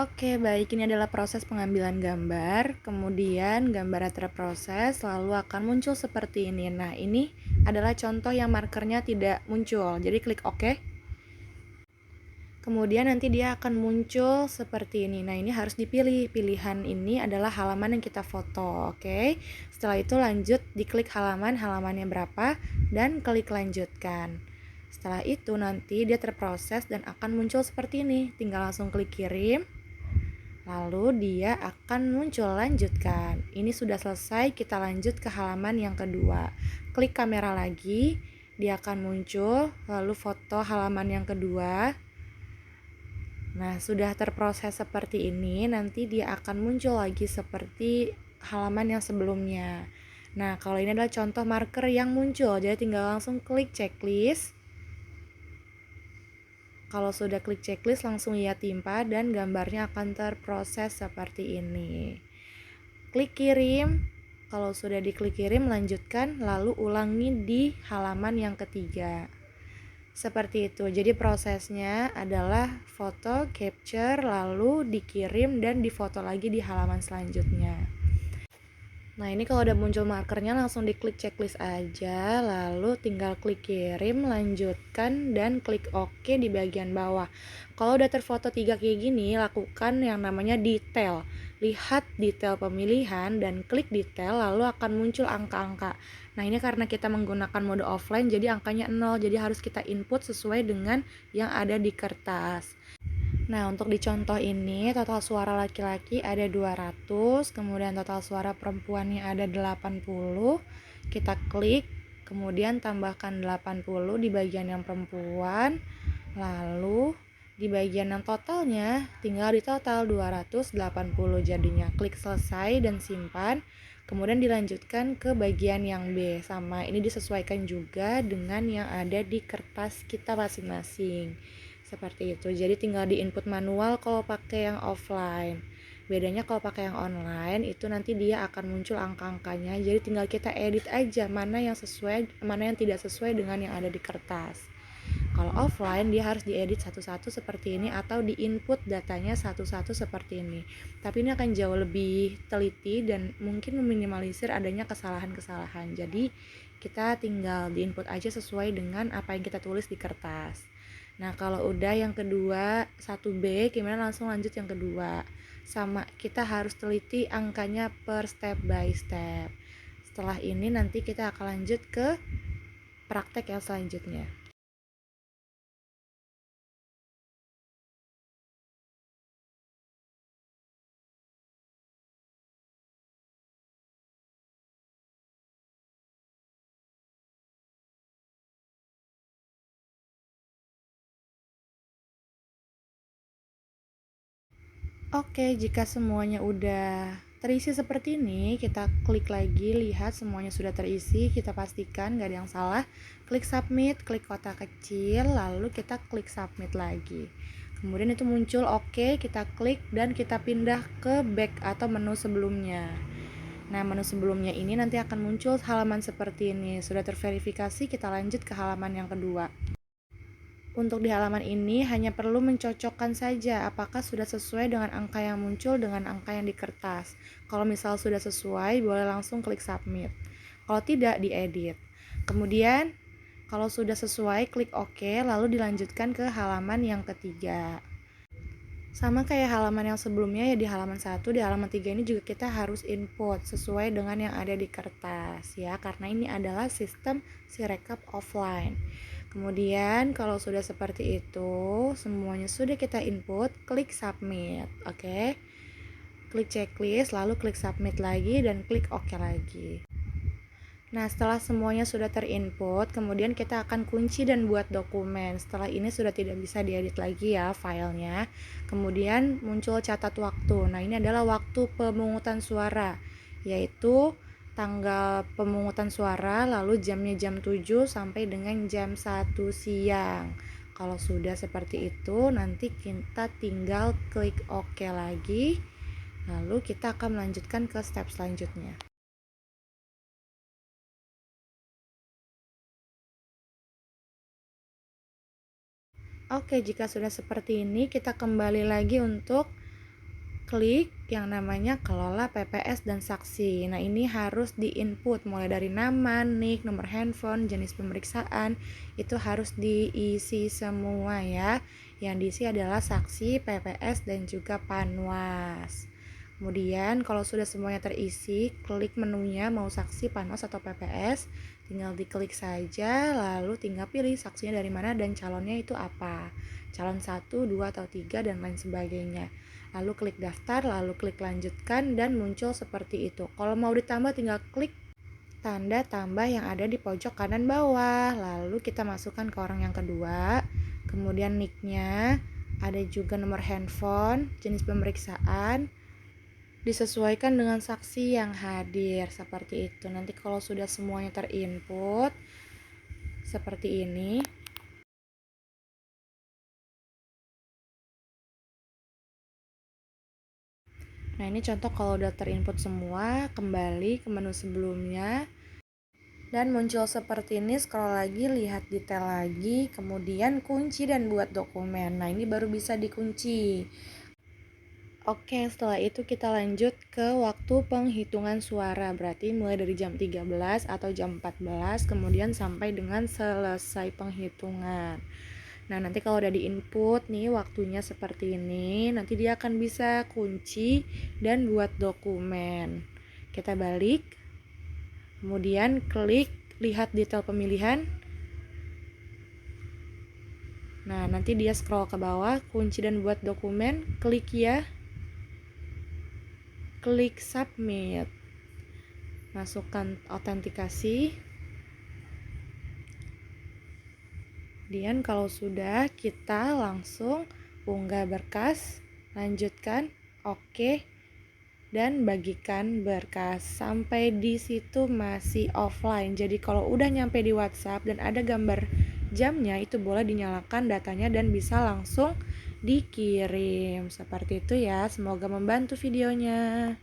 Oke, baik. Ini adalah proses pengambilan gambar, kemudian gambarnya terproses, lalu akan muncul seperti ini. Nah, ini adalah contoh yang markernya tidak muncul. Jadi klik OK. Kemudian nanti dia akan muncul seperti ini. Nah, ini harus dipilih. Pilihan ini adalah halaman yang kita foto, oke? Setelah itu lanjut diklik halamannya berapa, dan klik lanjutkan. Setelah itu nanti dia terproses dan akan muncul seperti ini. Tinggal langsung klik kirim. Lalu dia akan muncul lanjutkan. Ini sudah selesai, kita lanjut ke halaman yang kedua. Klik kamera lagi, dia akan muncul, lalu foto halaman yang kedua. Nah, sudah terproses seperti ini, nanti dia akan muncul lagi seperti halaman yang sebelumnya. Nah, kalau ini adalah contoh marker yang muncul, jadi tinggal langsung klik checklist. Kalau sudah klik checklist, langsung ia timpa dan gambarnya akan terproses seperti ini. Klik kirim. Kalau sudah diklik kirim, lanjutkan, lalu ulangi di halaman yang ketiga. Seperti itu. Jadi prosesnya adalah foto, capture, lalu dikirim dan difoto lagi di halaman selanjutnya. Nah, ini kalau udah muncul markernya langsung diklik checklist aja, lalu tinggal klik kirim, lanjutkan, dan klik OK di bagian bawah. Kalau udah terfoto 3 kayak gini, lakukan yang namanya detail. Lihat detail pemilihan dan klik detail, lalu akan muncul angka-angka. Nah, ini karena kita menggunakan mode offline, jadi angkanya 0, jadi harus kita input sesuai dengan yang ada di kertas. Nah, untuk di contoh ini total suara laki-laki ada 200, kemudian total suara perempuannya ada 80. Kita klik, kemudian tambahkan 80 di bagian yang perempuan. Lalu di bagian yang totalnya tinggal di total 280 jadinya. Klik selesai dan simpan. Kemudian dilanjutkan ke bagian yang B. Sama, ini disesuaikan juga dengan yang ada di kertas kita masing-masing. Seperti itu. Jadi tinggal di input manual kalau pakai yang offline. Bedanya kalau pakai yang online itu nanti dia akan muncul angka-angkanya. Jadi tinggal kita edit aja mana yang sesuai, mana yang tidak sesuai dengan yang ada di kertas. Kalau offline dia harus diedit satu-satu seperti ini atau diinput datanya satu-satu seperti ini. Tapi ini akan jauh lebih teliti dan mungkin meminimalisir adanya kesalahan-kesalahan. Jadi kita tinggal diinput aja sesuai dengan apa yang kita tulis di kertas. Nah, kalau udah yang kedua 1B, gimana langsung lanjut yang kedua. Sama, kita harus teliti angkanya per step by step. Setelah ini nanti kita akan lanjut ke praktek yang selanjutnya. Oke, jika semuanya udah terisi seperti ini, kita klik lagi, lihat semuanya sudah terisi, kita pastikan gak ada yang salah. Klik submit, klik kotak kecil, lalu kita klik submit lagi. Kemudian itu muncul oke, kita klik dan kita pindah ke back atau menu sebelumnya. Nah, menu sebelumnya ini nanti akan muncul halaman seperti ini. Sudah terverifikasi, kita lanjut ke halaman yang kedua. Untuk di halaman ini hanya perlu mencocokkan saja apakah sudah sesuai dengan angka yang muncul dengan angka yang di kertas. Kalau misal sudah sesuai, boleh langsung klik submit. Kalau tidak, diedit. Kemudian, kalau sudah sesuai, klik OK, lalu dilanjutkan ke halaman yang ketiga. Sama kayak halaman yang sebelumnya ya, di halaman 1, di halaman 3 ini juga kita harus input sesuai dengan yang ada di kertas ya, karena ini adalah sistem Sirekap offline. Kemudian kalau sudah seperti itu, semuanya sudah kita input, klik submit, oke? Klik checklist, lalu klik submit lagi dan klik OK lagi. Nah, setelah semuanya sudah terinput, kemudian kita akan kunci dan buat dokumen. Setelah ini sudah tidak bisa diedit lagi ya filenya. Kemudian muncul catat waktu. Nah, ini adalah waktu pemungutan suara, yaitu tanggal pemungutan suara, lalu jamnya jam 7 sampai dengan jam 1 siang. Kalau sudah seperti itu, nanti kita tinggal klik OK lagi, lalu kita akan melanjutkan ke step selanjutnya. Oke, jika sudah seperti ini, kita kembali lagi untuk klik yang namanya kelola PPS dan saksi. Nah, ini harus di-input mulai dari nama, NIK, nomor handphone, jenis pemeriksaan, itu harus diisi semua ya. Yang diisi adalah saksi, PPS, dan juga Panwas. Kemudian kalau sudah semuanya terisi, klik menunya mau saksi, Panwas, atau PPS. Tinggal diklik saja, lalu tinggal pilih saksinya dari mana dan calonnya itu apa. Calon 1, 2, atau 3, dan lain sebagainya. Lalu klik daftar, lalu klik lanjutkan, dan muncul seperti itu. Kalau mau ditambah tinggal klik tanda tambah yang ada di pojok kanan bawah. Lalu kita masukkan ke orang yang kedua. Kemudian nicknya, ada juga nomor handphone, jenis pemeriksaan, disesuaikan dengan saksi yang hadir seperti itu. Nanti kalau sudah semuanya terinput seperti ini, nah ini contoh kalau udah terinput semua, kembali ke menu sebelumnya dan muncul seperti ini. Scroll lagi, lihat detail lagi, kemudian kunci dan buat dokumen. Nah ini baru bisa dikunci. Oke, setelah itu kita lanjut ke waktu penghitungan suara. Berarti mulai dari jam 13 atau jam 14, kemudian sampai dengan selesai penghitungan. Nah, nanti kalau udah di-input nih waktunya seperti ini, nanti dia akan bisa kunci dan buat dokumen. Kita balik, kemudian klik lihat detail pemilihan. Nah, nanti dia scroll ke bawah, kunci dan buat dokumen, klik ya. Klik submit, masukkan autentikasi. Kemudian kalau sudah, kita langsung unggah berkas, lanjutkan, oke, dan bagikan berkas. Sampai di situ masih offline. Jadi kalau udah nyampe di WhatsApp dan ada gambar jamnya, itu boleh dinyalakan datanya dan bisa langsung dikirim. Seperti itu ya. Semoga membantu videonya.